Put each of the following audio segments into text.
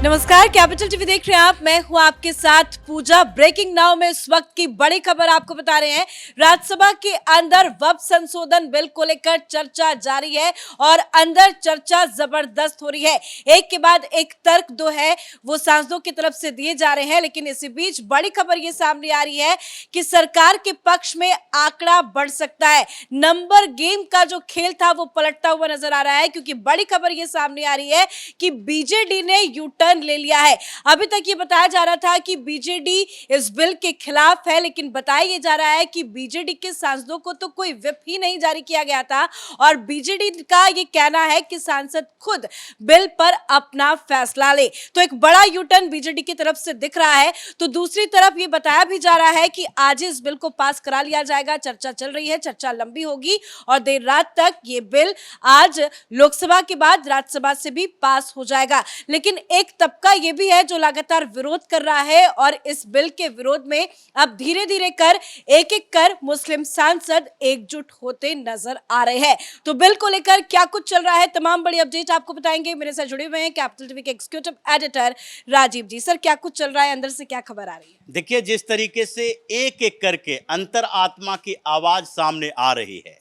नमस्कार, capital TV देख रहे हैं आप। मैं हूं आपके साथ पूजा। ब्रेकिंग नाउ में इस वक्त की बड़ी खबर आपको बता रहे हैं। राज्यसभा के अंदर वक्फ संशोधन बिल को लेकर चर्चा जारी है और अंदर चर्चा जबरदस्त हो रही है। एक के बाद एक तर्क जो है वो सांसदों की तरफ से दिए जा रहे हैं, लेकिन इसी बीच बड़ी खबर ये सामने आ रही है कि सरकार के पक्ष में आंकड़ा बढ़ सकता है। नंबर गेम का जो खेल था वो पलटता हुआ नजर आ रहा है, क्योंकि बड़ी खबर ये सामने आ रही है कि बीजेडी ने यू टर्न ले लिया है। अभी तक ये बताया जा रहा था कि बीजेडी इस बिल के खिलाफ है, लेकिन बताया ये जा रहा है कि बीजेडी के सांसदों को तो कोई व्हिप ही नहीं जारी किया गया था और बीजेडी का ये कहना है कि सांसद खुद बिल पर अपना फैसला ले। तो एक बड़ा यू टर्न बीजेडी की तरफ से दिख रहा है। तो दूसरी तरफ ये बताया भी जा रहा है कि आज इस बिल को पास करा लिया जाएगा। चर्चा चल रही है, चर्चा लंबी होगी और देर रात तक ये बिल आज लोकसभा के बाद राज्यसभा से भी पास हो जाएगा। लेकिन एक तबका ये भी है जो लगातार विरोध कर रहा है और इस बिल के विरोध में अब धीरे धीरे कर एक एक कर मुस्लिम सांसद एकजुट होते नजर आ रहे हैं। तो बिल को लेकर क्या कुछ चल रहा है, तमाम बड़ी अपडेट आपको बताएंगे। मेरे साथ जुड़े हुए हैं कैपिटल टीवी के एग्जीक्यूटिव एडिटर राजीव जी। सर, क्या कुछ चल रहा है, अंदर से क्या खबर आ रही है? देखिए, जिस तरीके से एक एक करके अंतर आत्मा की आवाज सामने आ रही है,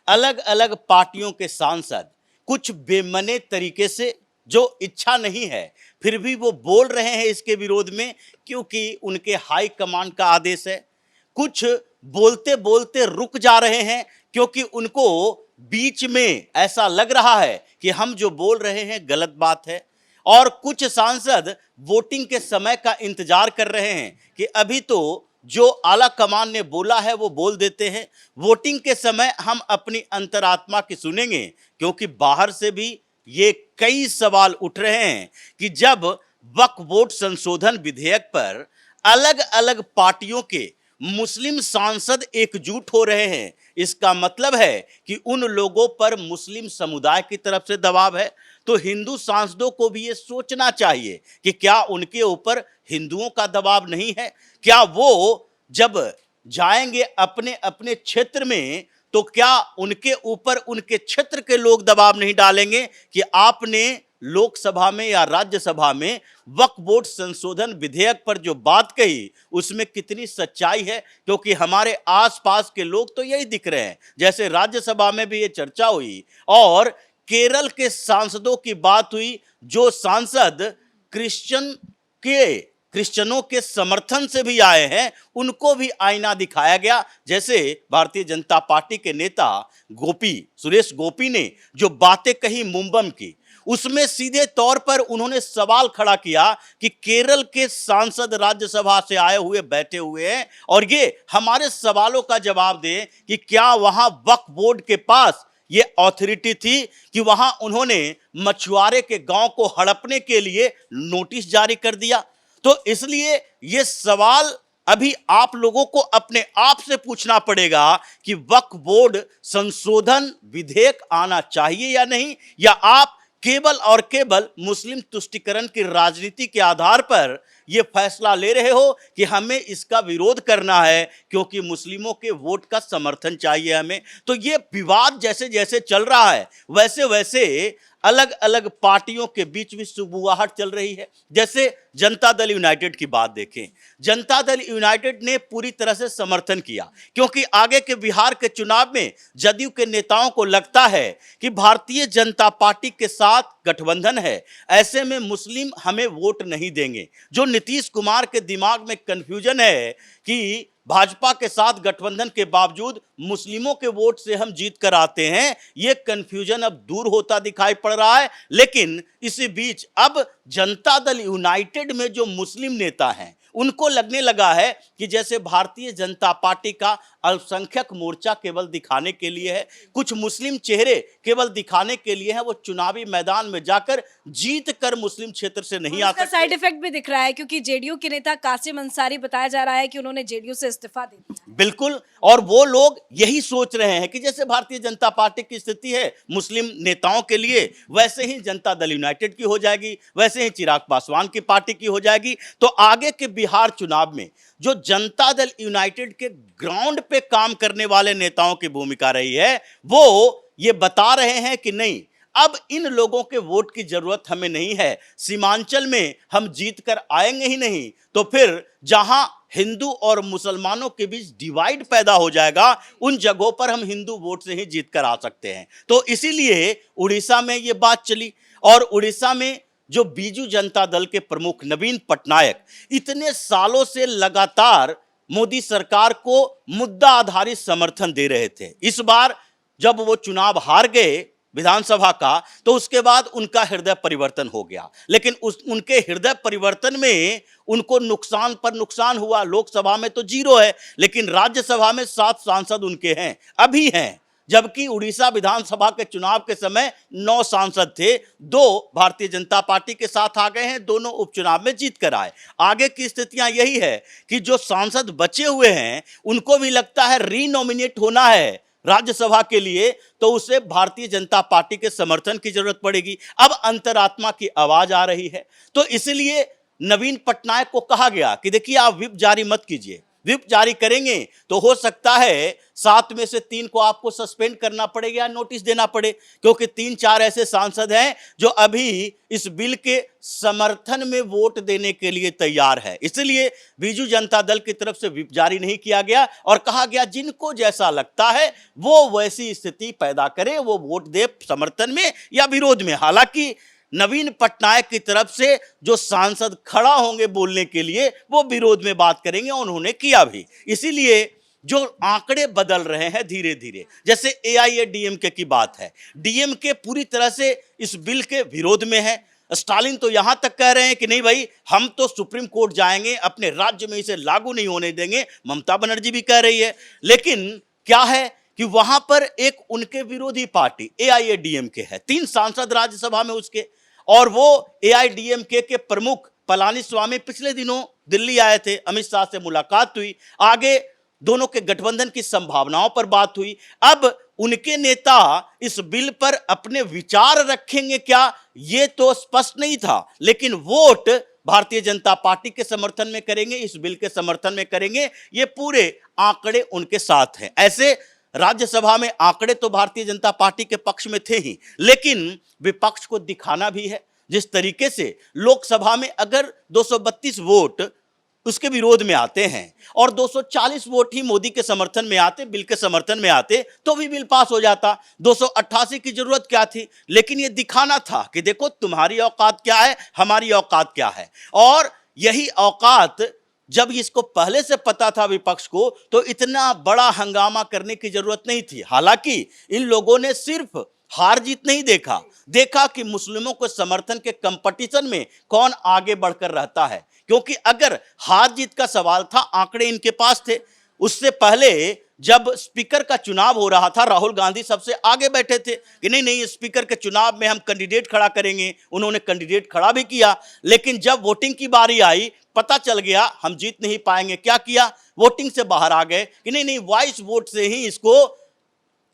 अलग अलग पार्टियों के सांसद कुछ बेमने तरीके से, जो इच्छा नहीं है फिर भी वो बोल रहे हैं इसके विरोध में, क्योंकि उनके हाई कमांड का आदेश है। कुछ बोलते बोलते रुक जा रहे हैं क्योंकि उनको बीच में ऐसा लग रहा है कि हम जो बोल रहे हैं गलत बात है। और कुछ सांसद वोटिंग के समय का इंतजार कर रहे हैं कि अभी तो जो आला कमान ने बोला है वो बोल देते हैं, वोटिंग के समय हम अपनी अंतरात्मा की सुनेंगे। क्योंकि बाहर से भी ये कई सवाल उठ रहे हैं कि जब वक्फ बोर्ड संशोधन विधेयक पर अलग अलग पार्टियों के मुस्लिम सांसद एकजुट हो रहे हैं, इसका मतलब है कि उन लोगों पर मुस्लिम समुदाय की तरफ से दबाव है। तो हिंदू सांसदों को भी ये सोचना चाहिए कि क्या उनके ऊपर हिंदुओं का दबाव नहीं है। क्या वो जब जाएंगे अपने अपने क्षेत्र में तो क्या उनके ऊपर उनके क्षेत्र के लोग दबाव नहीं डालेंगे कि आपने लोकसभा में या राज्यसभा में वक्फ बोर्ड संशोधन विधेयक पर जो बात कही उसमें कितनी सच्चाई है। क्योंकि हमारे आसपास के लोग तो यही दिख रहे हैं। जैसे राज्यसभा में भी ये चर्चा हुई और केरल के सांसदों की बात हुई, जो सांसद क्रिश्चियनों के समर्थन से भी आए हैं, उनको भी आईना दिखाया गया। जैसे भारतीय जनता पार्टी के नेता सुरेश गोपी ने जो बातें कही मुंबई की, उसमें सीधे तौर पर उन्होंने सवाल खड़ा किया कि केरल के सांसद राज्यसभा से आए हुए बैठे हुए हैं और ये हमारे सवालों का जवाब दें कि क्या वहां वक्फ बोर्ड के पास ये अथॉरिटी थी कि वहां उन्होंने मछुआरे के गांव को हड़पने के लिए नोटिस जारी कर दिया। तो इसलिए ये सवाल अभी आप लोगों को अपने आप से पूछना पड़ेगा कि वक्फ बोर्ड संशोधन विधेयक आना चाहिए या नहीं, या आप केवल और केवल मुस्लिम तुष्टीकरण की राजनीति के आधार पर यह फैसला ले रहे हो कि हमें इसका विरोध करना है क्योंकि मुस्लिमों के वोट का समर्थन चाहिए हमें। तो ये विवाद जैसे जैसे चल रहा है वैसे वैसे अलग अलग पार्टियों के बीच भी सुबुआहट चल रही है। जैसे जनता दल यूनाइटेड की बात देखें, जनता दल यूनाइटेड ने पूरी तरह से समर्थन किया क्योंकि आगे के बिहार के चुनाव में जदयू के नेताओं को लगता है कि भारतीय जनता पार्टी के साथ गठबंधन है, ऐसे में मुस्लिम हमें वोट नहीं देंगे। जो नीतीश कुमार के दिमाग में कंफ्यूजन है कि भाजपा के साथ गठबंधन के बावजूद मुस्लिमों के वोट से हम जीत कर आते हैं, ये कंफ्यूजन अब दूर होता दिखाई पड़ रहा है। लेकिन इसी बीच अब जनता दल यूनाइटेड में जो मुस्लिम नेता हैं उनको लगने लगा है कि जैसे भारतीय जनता पार्टी का अल्पसंख्यक मोर्चा केवल दिखाने के लिए है, कुछ मुस्लिम चेहरे केवल दिखाने के लिए हैं, वो चुनावी मैदान में जाकर जीत कर मुस्लिम क्षेत्र से नहीं आ सकते। साइड इफेक्ट भी दिख रहा है क्योंकि जेडीयू के नेता कासिम अंसारी बताया जा रहा है कि उन्होंने जेडीयू से इस्तीफा दे दिया। बिल्कुल, और वो लोग यही सोच रहे हैं कि जैसे भारतीय जनता पार्टी की स्थिति है मुस्लिम नेताओं के लिए, वैसे ही जनता दल यूनाइटेड की हो जाएगी, वैसे ही चिराग पासवान की पार्टी की हो जाएगी। तो आगे के बिहार चुनाव में जो जनता दल यूनाइटेड के ग्राउंड पे काम करने वाले नेताओं की भूमिका रही है, वो ये बता रहे हैं कि नहीं, अब इन लोगों के वोट की जरूरत हमें नहीं है। सीमांचल में हम जीत कर आएंगे ही नहीं, तो फिर जहां हिंदू और मुसलमानों के बीच डिवाइड पैदा हो जाएगा, उन जगहों पर हम हिंदू वोट से ही जीत कर आ सकते हैं। तो इसीलिए उड़ीसा में यह बात चली, और उड़ीसा में जो बीजू जनता दल के प्रमुख नवीन पटनायक इतने सालों से लगातार मोदी सरकार को मुद्दा आधारित समर्थन दे रहे थे, इस बार जब वो चुनाव हार गए विधानसभा का, तो उसके बाद उनका हृदय परिवर्तन हो गया। लेकिन उनके हृदय परिवर्तन में उनको नुकसान पर नुकसान हुआ। लोकसभा में तो 0 है, लेकिन राज्यसभा में 7 सांसद उनके हैं, अभी हैं, जबकि उड़ीसा विधानसभा के चुनाव के समय 9 सांसद थे। 2 भारतीय जनता पार्टी के साथ आ गए हैं, दोनों उपचुनाव में जीत कर आए। आगे की स्थितियां यही है कि जो सांसद बचे हुए हैं उनको भी लगता है रीनॉमिनेट होना है राज्यसभा के लिए, तो उसे भारतीय जनता पार्टी के समर्थन की जरूरत पड़ेगी। अब अंतरात्मा की आवाज आ रही है, तो इसलिए नवीन पटनायक को कहा गया कि देखिए आप व्हिप जारी मत कीजिए, व्हिप जारी करेंगे तो हो सकता है 7 में से 3 को आपको सस्पेंड करना पड़ेगा या नोटिस देना पड़े, क्योंकि 3-4 ऐसे सांसद हैं जो अभी इस बिल के समर्थन में वोट देने के लिए तैयार है। इसलिए बीजू जनता दल की तरफ से व्हिप जारी नहीं किया गया और कहा गया जिनको जैसा लगता है वो वैसी स्थिति पैदा करे, वो वोट दे समर्थन में या विरोध में। हालांकि नवीन पटनायक की तरफ से जो सांसद खड़ा होंगे बोलने के लिए, वो विरोध में बात करेंगे, उन्होंने किया भी। इसीलिए जो आंकड़े बदल रहे हैं धीरे धीरे, जैसे एआईएडीएमके की बात है, डीएमके पूरी तरह से इस बिल के विरोध में है। स्टालिन तो यहां तक कह रहे हैं कि नहीं भाई, हम तो सुप्रीम कोर्ट जाएंगे, अपने राज्य में इसे लागू नहीं होने देंगे। ममता बनर्जी भी कह रही है। लेकिन क्या है कि वहां पर एक उनके विरोधी पार्टी एआईएडीएमके है, 3 सांसद राज्यसभा में उसके, और वो एआईडीएमके के प्रमुख पलानीस्वामी पिछले दिनों दिल्ली आए थे, अमित शाह से मुलाकात हुई, आगे दोनों के गठबंधन की संभावनाओं पर बात हुई। अब उनके नेता इस बिल पर अपने विचार रखेंगे क्या, ये तो स्पष्ट नहीं था, लेकिन वोट भारतीय जनता पार्टी के समर्थन में करेंगे, इस बिल के समर्थन में करेंगे, ये पूरे आंकड़े उनके साथ हैं। ऐसे राज्यसभा में आंकड़े तो भारतीय जनता पार्टी के पक्ष में थे ही, लेकिन विपक्ष को दिखाना भी है। जिस तरीके से लोकसभा में अगर 232 वोट उसके विरोध में आते हैं और 240 वोट ही मोदी के समर्थन में आते, बिल के समर्थन में आते, तो भी बिल पास हो जाता। 288 की जरूरत क्या थी? लेकिन यह दिखाना था कि देखो तुम्हारी औकात क्या है, हमारी औकात क्या है। और यही औकात जब इसको पहले से पता था विपक्ष को, तो इतना बड़ा हंगामा करने की जरूरत नहीं थी। हालांकि इन लोगों ने सिर्फ हार जीत नहीं देखा कि मुस्लिमों को समर्थन के कंपटीशन में कौन आगे बढ़कर रहता है, क्योंकि अगर हार जीत का सवाल था, आंकड़े इनके पास थे। उससे पहले जब स्पीकर का चुनाव हो रहा था, राहुल गांधी सबसे आगे बैठे थे कि नहीं स्पीकर के चुनाव में हम कैंडिडेट खड़ा करेंगे। उन्होंने कैंडिडेट खड़ा भी किया, लेकिन जब वोटिंग की बारी आई, पता चल गया हम जीत नहीं पाएंगे। क्या किया? वोटिंग से बाहर आ गए कि नहीं वॉइस वोट से ही इसको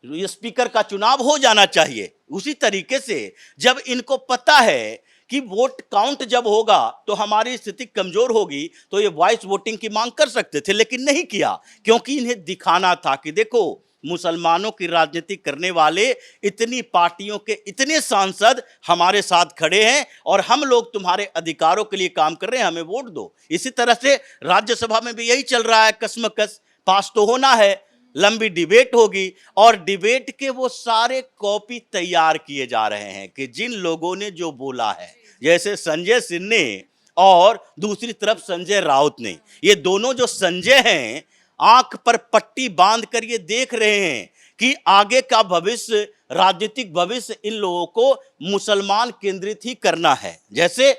स्पीकर का चुनाव हो जाना चाहिए। उसी तरीके से जब इनको पता है कि वोट काउंट जब होगा तो हमारी स्थिति कमजोर होगी, तो ये वॉइस वोटिंग की मांग कर सकते थे, लेकिन नहीं किया, क्योंकि इन्हें दिखाना था कि देखो मुसलमानों की राजनीति करने वाले इतनी पार्टियों के इतने सांसद हमारे साथ खड़े हैं और हम लोग तुम्हारे अधिकारों के लिए काम कर रहे हैं, हमें वोट दो। इसी तरह से राज्यसभा में भी यही चल रहा है, कसमकस। पास तो होना है, लंबी डिबेट होगी, और डिबेट के वो सारे कॉपी तैयार किए जा रहे हैं कि जिन लोगों ने जो बोला है, जैसे संजय सिंह ने और दूसरी तरफ संजय राउत ने। ये दोनों जो संजय हैं, आंख पर पट्टी बांध कर ये देख रहे हैं कि आगे का भविष्य, राजनीतिक भविष्य इन लोगों को मुसलमान केंद्रित ही करना है। जैसे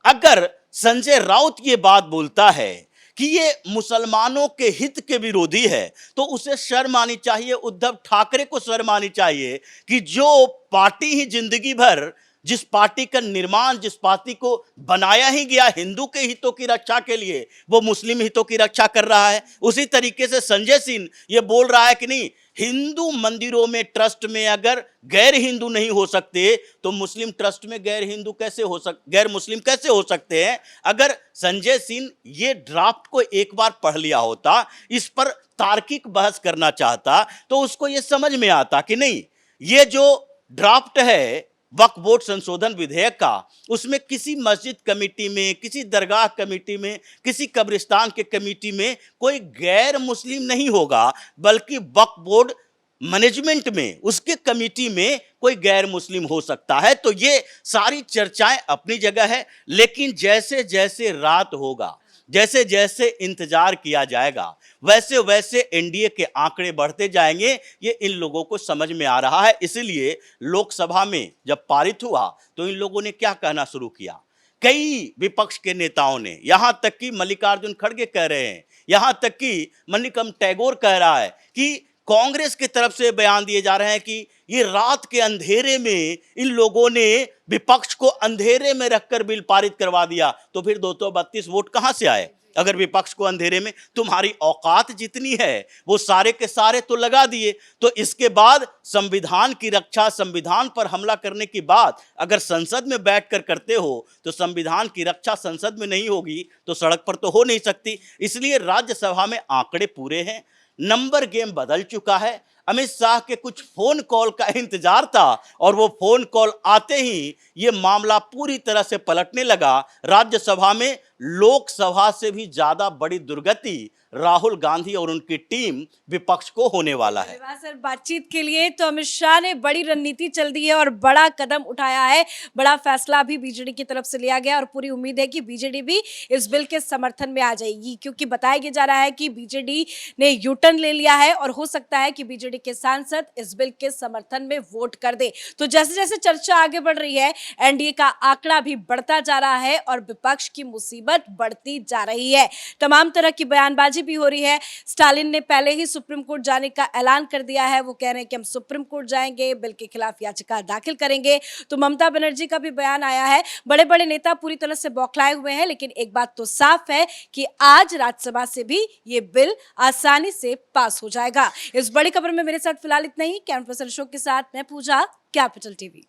अगर संजय राउत ये बात बोलता है कि ये मुसलमानों के हित के विरोधी है, तो उसे शर्म आनी चाहिए, उद्धव ठाकरे को शर्म आनी चाहिए कि जो पार्टी ही जिंदगी भर, जिस पार्टी का निर्माण, जिस पार्टी को बनाया ही गया हिंदू के हितों की रक्षा के लिए, वो मुस्लिम हितों की रक्षा कर रहा है। उसी तरीके से संजय सिंह ये बोल रहा है कि नहीं, हिंदू मंदिरों में, ट्रस्ट में अगर गैर हिंदू नहीं हो सकते, तो मुस्लिम ट्रस्ट में गैर मुस्लिम कैसे हो सकते हैं। अगर संजय सिंह ये ड्राफ्ट को एक बार पढ़ लिया होता, इस पर तार्किक बहस करना चाहता, तो उसको ये समझ में आता कि नहीं, ये जो ड्राफ्ट है वक्फ बोर्ड संशोधन विधेयक का, उसमें किसी मस्जिद कमेटी में, किसी दरगाह कमेटी में, किसी कब्रिस्तान के कमेटी में कोई गैर मुस्लिम नहीं होगा, बल्कि वक्फ बोर्ड मैनेजमेंट में, उसके कमेटी में कोई गैर मुस्लिम हो सकता है। तो ये सारी चर्चाएं अपनी जगह है, लेकिन जैसे जैसे रात होगा, जैसे जैसे इंतजार किया जाएगा, वैसे वैसे एनडीए के आंकड़े बढ़ते जाएंगे। ये इन लोगों को समझ में आ रहा है। इसलिए लोकसभा में जब पारित हुआ तो इन लोगों ने क्या कहना शुरू किया, कई विपक्ष के नेताओं ने, यहां तक कि मल्लिकार्जुन खड़गे कह रहे हैं, यहां तक कि मणिकम टैगोर कह रहा है कि कांग्रेस की तरफ से बयान दिए जा रहे हैं कि ये रात के अंधेरे में इन लोगों ने विपक्ष को अंधेरे में रखकर बिल पारित करवा दिया। तो फिर 232 वोट कहां से आए? अगर विपक्ष को अंधेरे में, तुम्हारी औकात जितनी है वो सारे के सारे तो लगा दिए। तो इसके बाद संविधान की रक्षा, संविधान पर हमला करने की बात अगर संसद में बैठकर करते हो तो संविधान की रक्षा संसद में नहीं होगी तो सड़क पर तो हो नहीं सकती। इसलिए राज्यसभा में आंकड़े पूरे हैं, नंबर गेम बदल चुका है। अमित शाह के कुछ फोन कॉल का इंतजार था और वो फोन कॉल आते ही ये मामला पूरी तरह से पलटने लगा। राज्यसभा में लोकसभा से भी ज्यादा बड़ी दुर्गति राहुल गांधी और उनकी टीम विपक्ष को होने वाला है। सर, बातचीत के लिए तो अमित शाह ने बड़ी रणनीति चल दी है और बड़ा कदम उठाया है, बड़ा फैसला भी बीजेडी की तरफ से लिया गया और पूरी उम्मीद है कि बीजेडी भी इस बिल के समर्थन में आ जाएगी, क्योंकि बताया जा रहा है कि बीजेडी ने यू टर्न ले लिया है और हो सकता है कि बीजेडी के सांसद इस बिल के समर्थन में वोट कर दे। तो जैसे जैसे चर्चा आगे बढ़ रही है, एनडीए का आंकड़ा भी बढ़ता जा रहा है और विपक्ष की मुसीबत बढ़ती जा रही है। तमाम तरह की बयानबाजी भी हो रही है। स्टालिन ने पहले ही सुप्रीम कोर्ट जाने का ऐलान कर दिया है, वो कह रहे हैं कि हम सुप्रीम कोर्ट जाएंगे, बिल के खिलाफ याचिका दाखिल करेंगे। तो ममता बनर्जी का भी बयान आया है। बड़े बड़े नेता पूरी तरह से बौखलाए हुए हैं, लेकिन एक बात तो साफ है कि आज राज्यसभा से भी ये बिल आसानी से पास हो जाएगा। इस बड़ी खबर में मेरे साथ फिलहाल इतना ही। कैमरा पर्सन अशोक के साथ मैं पूजा, कैपिटल टीवी।